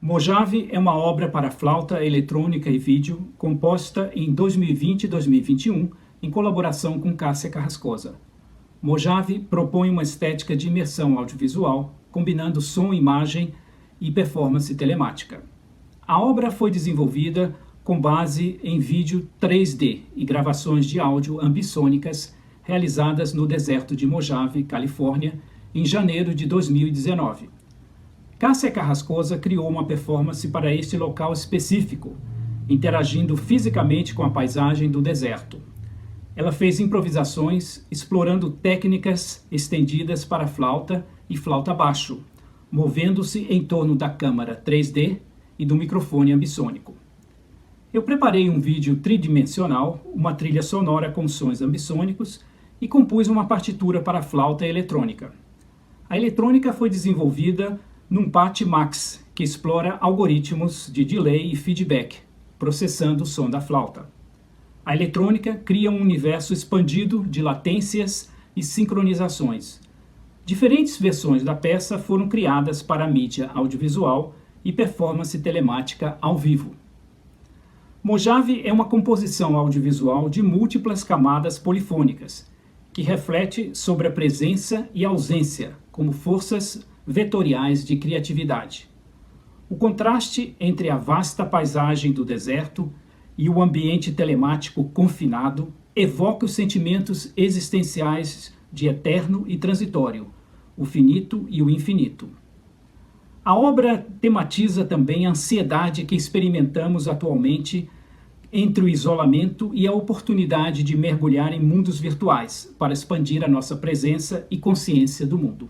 Mojave é uma obra para flauta eletrônica e vídeo composta em 2020 e 2021 em colaboração com Cássia Carrascosa. Mojave propõe uma estética de imersão audiovisual, combinando som, imagem e performance telemática. A obra foi desenvolvida com base em vídeo 3D e gravações de áudio ambissônicas realizadas no deserto de Mojave, Califórnia, em janeiro de 2019. Cássia Carrascosa criou uma performance para este local específico, interagindo fisicamente com a paisagem do deserto. Ela fez improvisações explorando técnicas estendidas para flauta e flauta baixo, movendo-se em torno da câmara 3D e do microfone ambissônico. Eu preparei um vídeo tridimensional, uma trilha sonora com sons ambissônicos e compus uma partitura para flauta eletrônica. A eletrônica foi desenvolvida num PAT Max, que explora algoritmos de delay e feedback, processando o som da flauta. A eletrônica cria um universo expandido de latências e sincronizações. Diferentes versões da peça foram criadas para mídia audiovisual e performance telemática ao vivo. Mojave é uma composição audiovisual de múltiplas camadas polifônicas, que reflete sobre a presença e ausência como forças vetoriais de criatividade. O contraste entre a vasta paisagem do deserto e o ambiente telemático confinado evoca os sentimentos existenciais de eterno e transitório, o finito e o infinito. A obra tematiza também a ansiedade que experimentamos atualmente entre o isolamento e a oportunidade de mergulhar em mundos virtuais para expandir a nossa presença e consciência do mundo.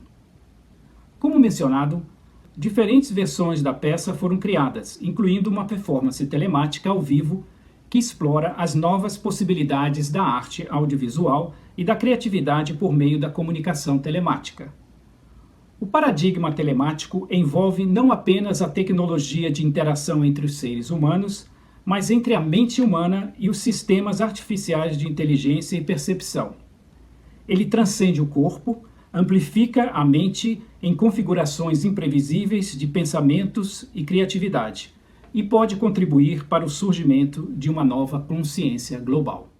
Como mencionado, diferentes versões da peça foram criadas, incluindo uma performance telemática ao vivo que explora as novas possibilidades da arte audiovisual e da criatividade por meio da comunicação telemática. O paradigma telemático envolve não apenas a tecnologia de interação entre os seres humanos, mas entre a mente humana e os sistemas artificiais de inteligência e percepção. Ele transcende o corpo, amplifica a mente em configurações imprevisíveis de pensamentos e criatividade, e pode contribuir para o surgimento de uma nova consciência global.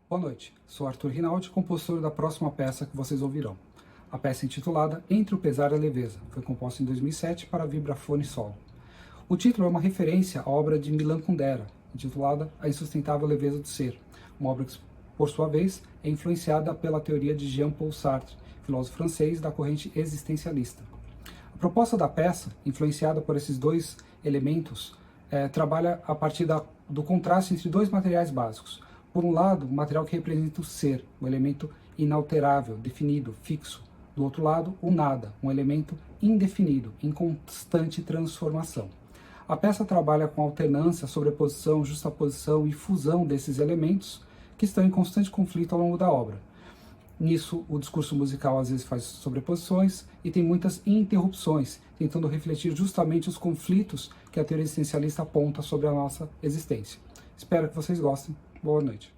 Boa noite, sou Arthur Rinaldi, compositor da próxima peça que vocês ouvirão. A peça intitulada Entre o Pesar e a Leveza foi composta em 2007 para vibrafone solo. O título é uma referência à obra de Milan Kundera, intitulada A Insustentável Leveza do Ser, uma obra que, por sua vez, é influenciada pela teoria de Jean-Paul Sartre, filósofo francês da corrente existencialista. A proposta da peça, influenciada por esses dois elementos, trabalha a partir do contraste entre dois materiais básicos. Por um lado, o material que representa o ser, um elemento inalterável, definido, fixo. Do outro lado, o nada, um elemento indefinido, em constante transformação. A peça trabalha com alternância, sobreposição, justaposição e fusão desses elementos que estão em constante conflito ao longo da obra. Nisso, o discurso musical às vezes faz sobreposições e tem muitas interrupções, tentando refletir justamente os conflitos que a teoria existencialista aponta sobre a nossa existência. Espero que vocês gostem. Boa noite.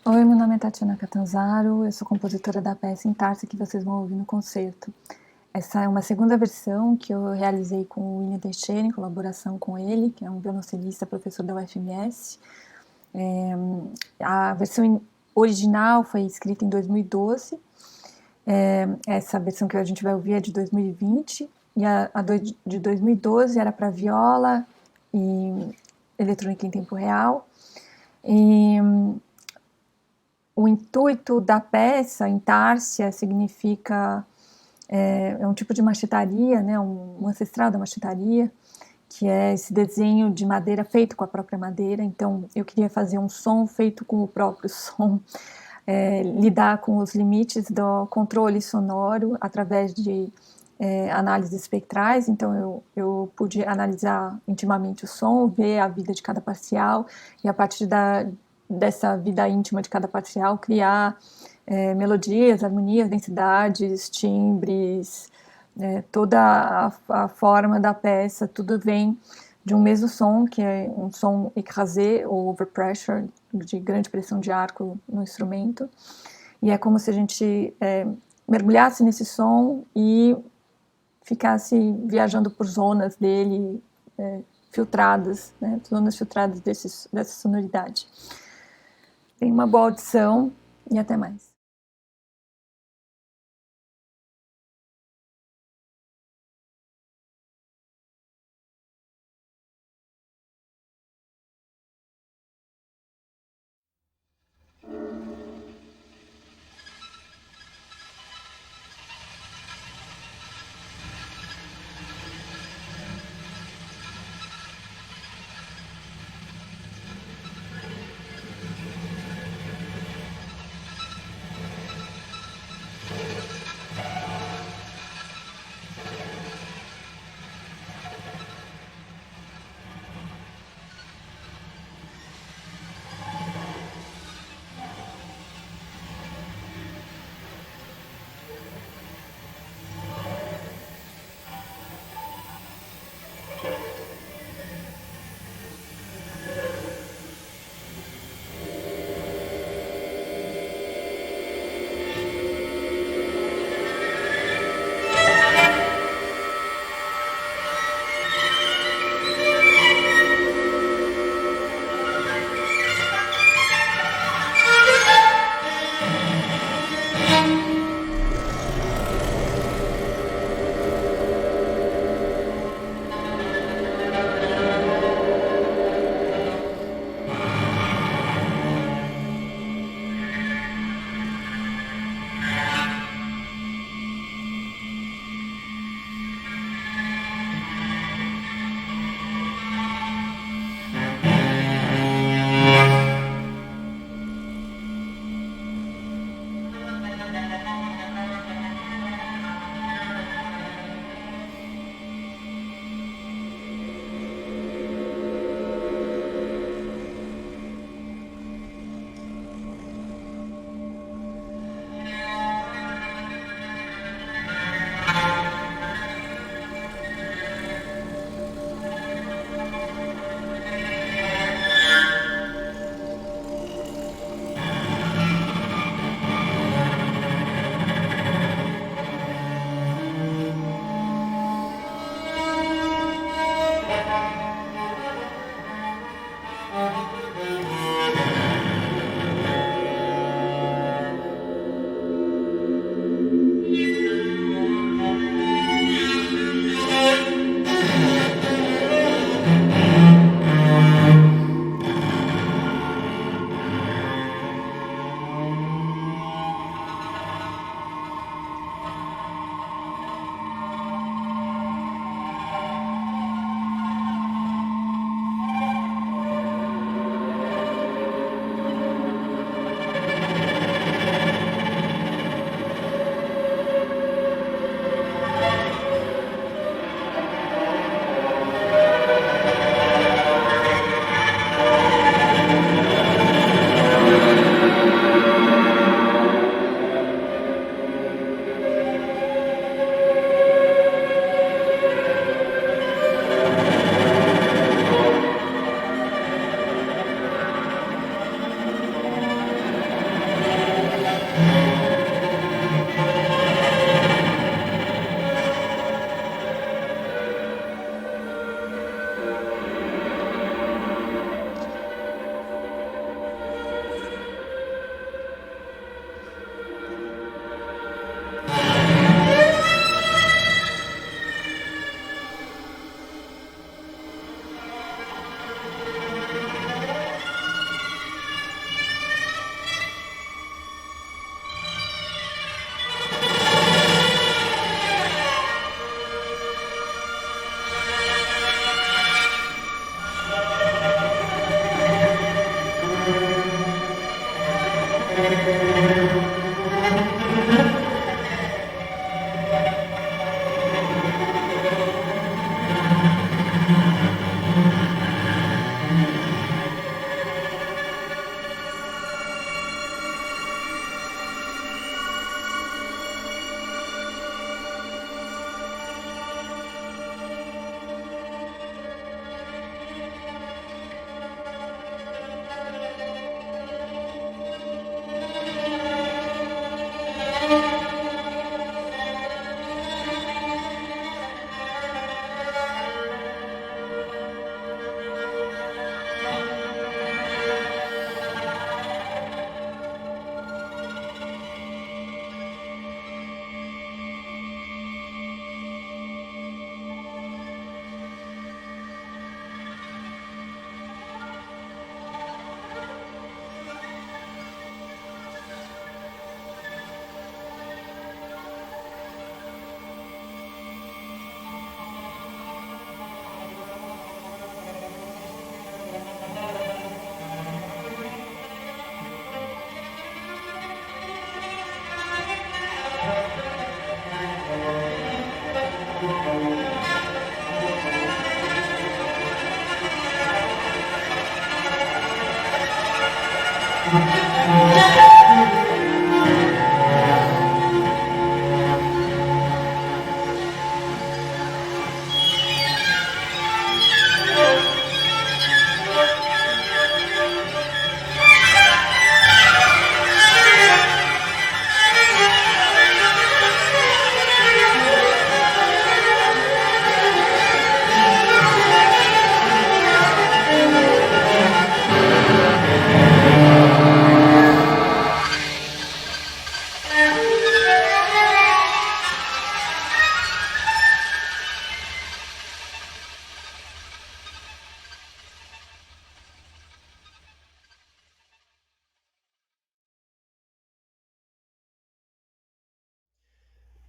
Oi, meu nome é Tatiana Catanzaro, eu sou compositora da peça Intarsia que vocês vão ouvir no concerto. Essa é uma segunda versão que eu realizei com o William Teixeira, em colaboração com ele, que é um violoncelista, professor da UFMS. A versão original foi escrita em 2012, essa versão que a gente vai ouvir é de 2020, e de 2012 era para viola e eletrônica em tempo real. E o intuito da peça, Intársia, significa, é um tipo de machetaria, né, um ancestral da machetaria, que é esse desenho de madeira feito com a própria madeira. Então, eu queria fazer um som feito com o próprio som, lidar com os limites do controle sonoro através de análises espectrais. Então, eu pude analisar intimamente o som, ver a vida de cada parcial, e a partir dessa vida íntima de cada parcial, criar melodias, harmonias, densidades, timbres, toda a forma da peça, tudo vem de um mesmo som, que é um som écrasé ou overpressure, de grande pressão de arco no instrumento. E é como se a gente mergulhasse nesse som e ficasse viajando por zonas dele, filtradas, né, zonas filtradas dessa sonoridade. Tenha uma boa audição e até mais.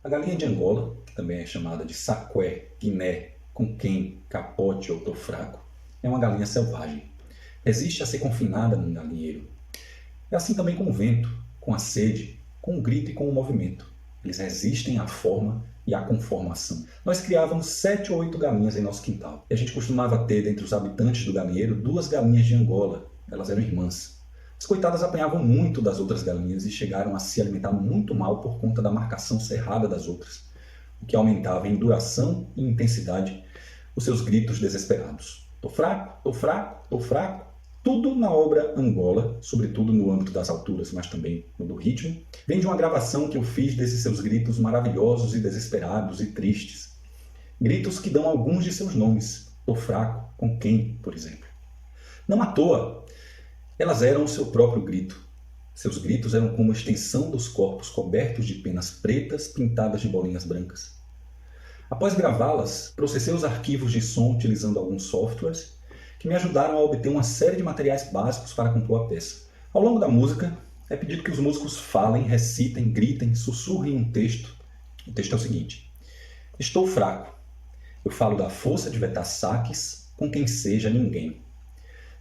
A galinha de Angola, que também é chamada de saqué, guiné, conquém, capote ou tofraco, é uma galinha selvagem. Resiste a ser confinada num galinheiro. É assim também com o vento, com a sede, com o grito e com o movimento. Eles resistem à forma e à conformação. Nós criávamos 7 ou 8 galinhas em nosso quintal. E a gente costumava ter, dentre os habitantes do galinheiro, 2 galinhas de Angola. Elas eram irmãs. As coitadas apanhavam muito das outras galinhas e chegaram a se alimentar muito mal por conta da marcação cerrada das outras, o que aumentava em duração e intensidade os seus gritos desesperados. Tô fraco, tô fraco, tô fraco. Tudo na obra Angola, sobretudo no âmbito das alturas, mas também no do ritmo, vem de uma gravação que eu fiz desses seus gritos maravilhosos e desesperados e tristes. Gritos que dão alguns de seus nomes. Tô fraco, com quem, por exemplo. Não à toa, elas eram o seu próprio grito. Seus gritos eram como a extensão dos corpos cobertos de penas pretas pintadas de bolinhas brancas. Após gravá-las, processei os arquivos de som utilizando alguns softwares que me ajudaram a obter uma série de materiais básicos para compor a peça. Ao longo da música, é pedido que os músicos falem, recitem, gritem, sussurrem um texto. O texto é o seguinte: estou fraco. Eu falo da força de vetar saques com quem seja ninguém.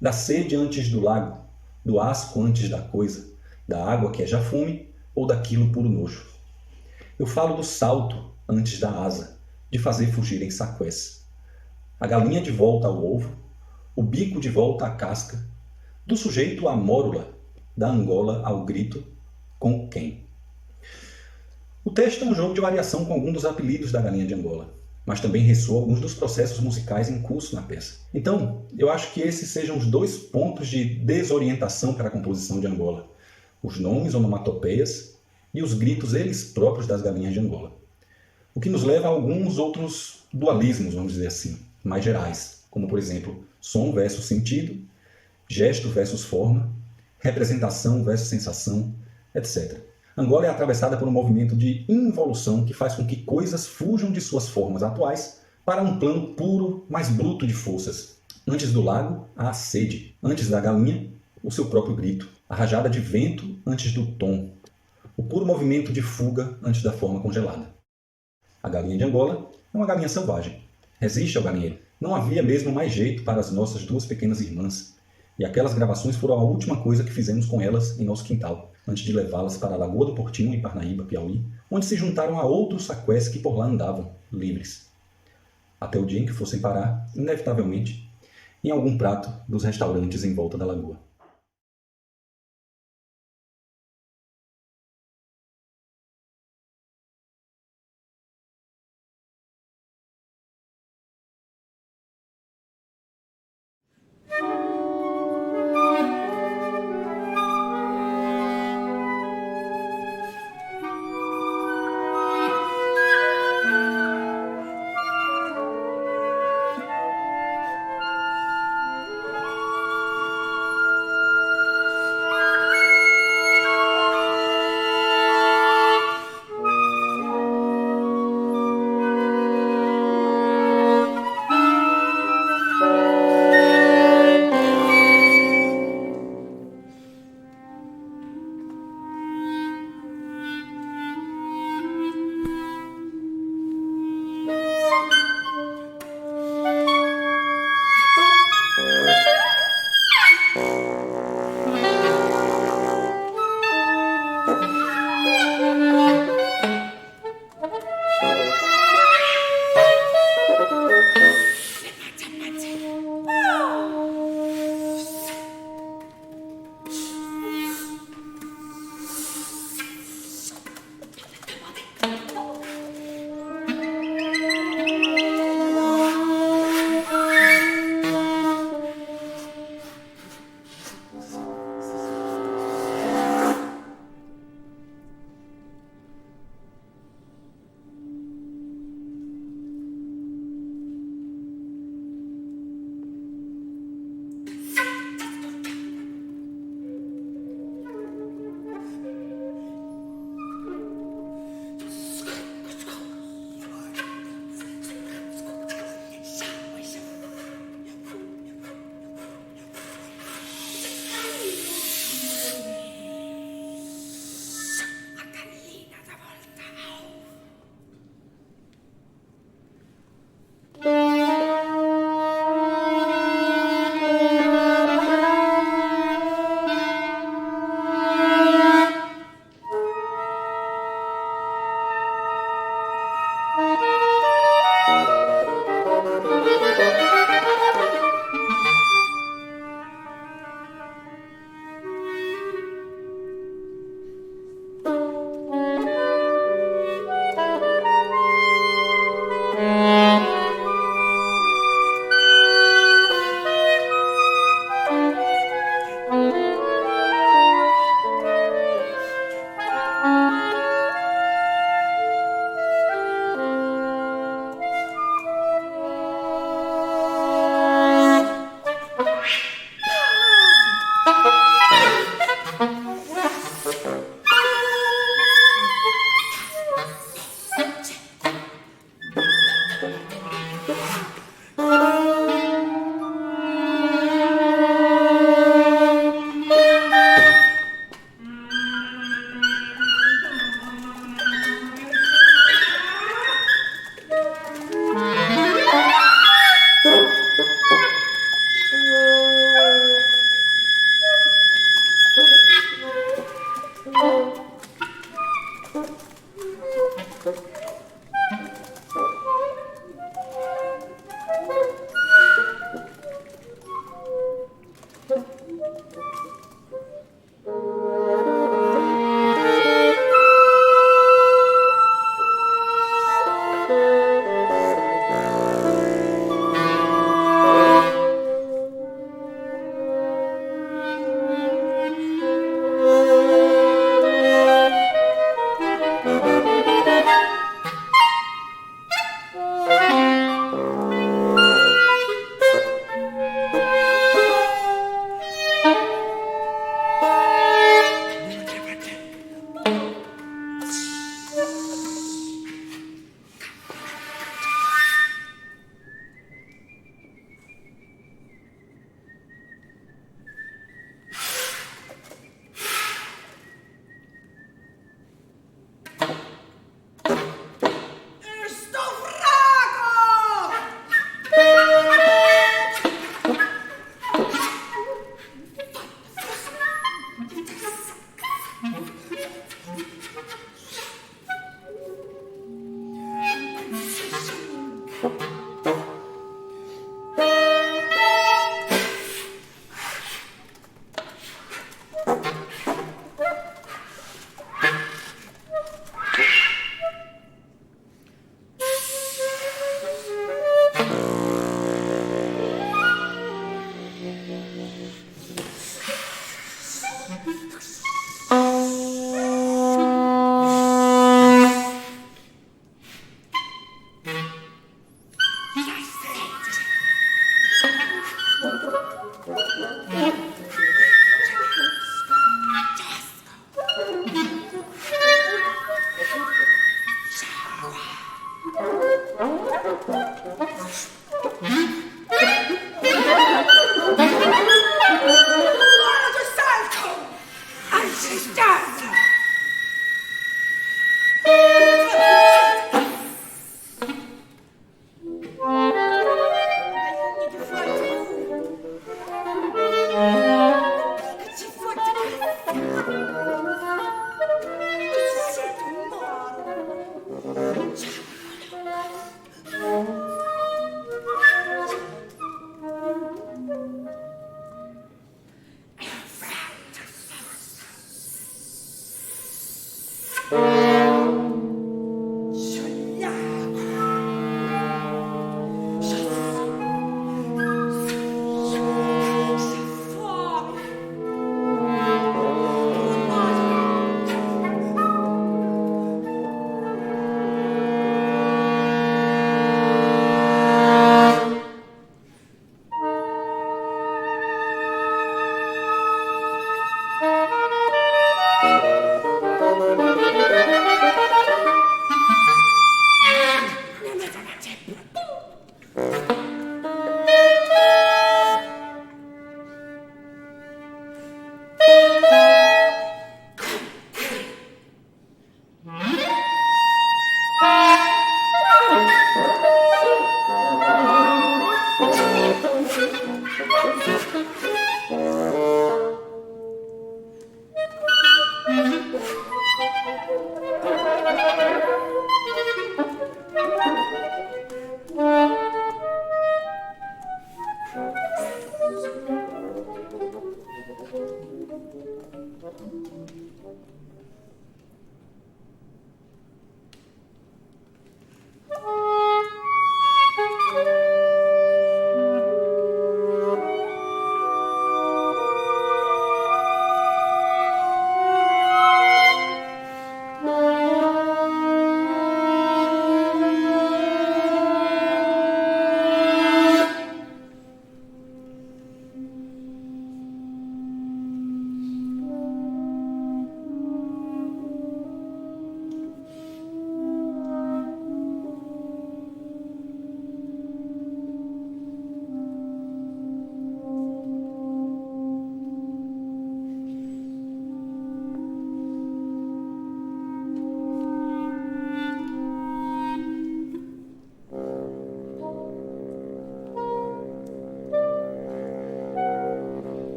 Da sede antes do lago, do asco antes da coisa, da água que é já fume ou daquilo puro nojo. Eu falo do salto antes da asa, de fazer fugirem saqués. A galinha de volta ao ovo, o bico de volta à casca, do sujeito à mórula, da Angola ao grito, com quem. O texto é um jogo de variação com alguns dos apelidos da galinha de Angola, mas também ressoa alguns dos processos musicais em curso na peça. Então, eu acho que esses sejam os 2 pontos de desorientação para a composição de Angola. Os nomes onomatopeias e os gritos eles próprios das galinhas de Angola. O que nos leva a alguns outros dualismos, vamos dizer assim, mais gerais, como por exemplo, som versus sentido, gesto versus forma, representação versus sensação, etc. Angola é atravessada por um movimento de involução que faz com que coisas fujam de suas formas atuais para um plano puro, mais bruto de forças. Antes do lago, há a sede. Antes da galinha, o seu próprio grito. A rajada de vento antes do tom. O puro movimento de fuga antes da forma congelada. A galinha de Angola é uma galinha selvagem. Resiste ao galinheiro. Não havia mesmo mais jeito para as nossas duas pequenas irmãs. E aquelas gravações foram a última coisa que fizemos com elas em nosso quintal, antes de levá-las para a Lagoa do Portinho, em Parnaíba, Piauí, onde se juntaram a outros saqués que por lá andavam, livres. Até o dia em que fossem parar, inevitavelmente, em algum prato dos restaurantes em volta da lagoa.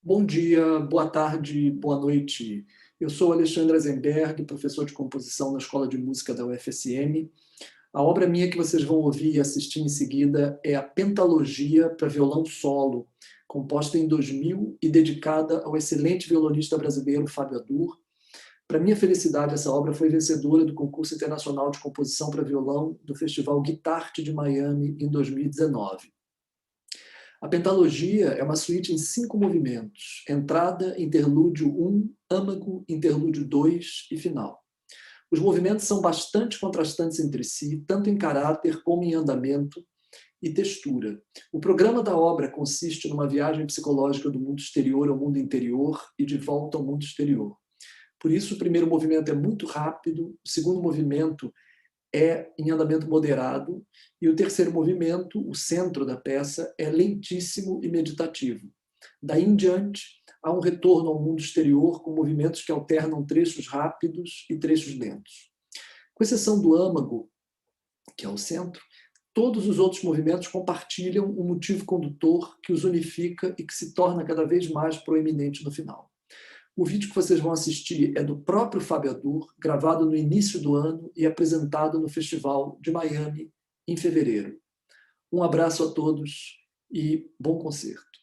Bom dia, boa tarde, boa noite. Eu sou Alexandre Azenberg, professor de composição na Escola de Música da UFSM. A obra minha que vocês vão ouvir e assistir em seguida é a Pentalogia para violão solo, composta em 2000 e dedicada ao excelente violonista brasileiro Fábio Adur. Para minha felicidade, essa obra foi vencedora do Concurso Internacional de Composição para Violão do Festival Guitart de Miami em 2019. A pentalogia é uma suíte em 5 movimentos: entrada, interlúdio 1, âmago, interlúdio 2 e final. Os movimentos são bastante contrastantes entre si, tanto em caráter como em andamento e textura. O programa da obra consiste numa viagem psicológica do mundo exterior ao mundo interior e de volta ao mundo exterior. Por isso, o primeiro movimento é muito rápido, o segundo movimento é em andamento moderado e o terceiro movimento, o centro da peça, é lentíssimo e meditativo. Daí em diante, há um retorno ao mundo exterior com movimentos que alternam trechos rápidos e trechos lentos. Com exceção do âmago, que é o centro, todos os outros movimentos compartilham um motivo condutor que os unifica e que se torna cada vez mais proeminente no final. O vídeo que vocês vão assistir é do próprio Fábio Adur, gravado no início do ano e apresentado no Festival de Miami em fevereiro. Um abraço a todos e bom concerto.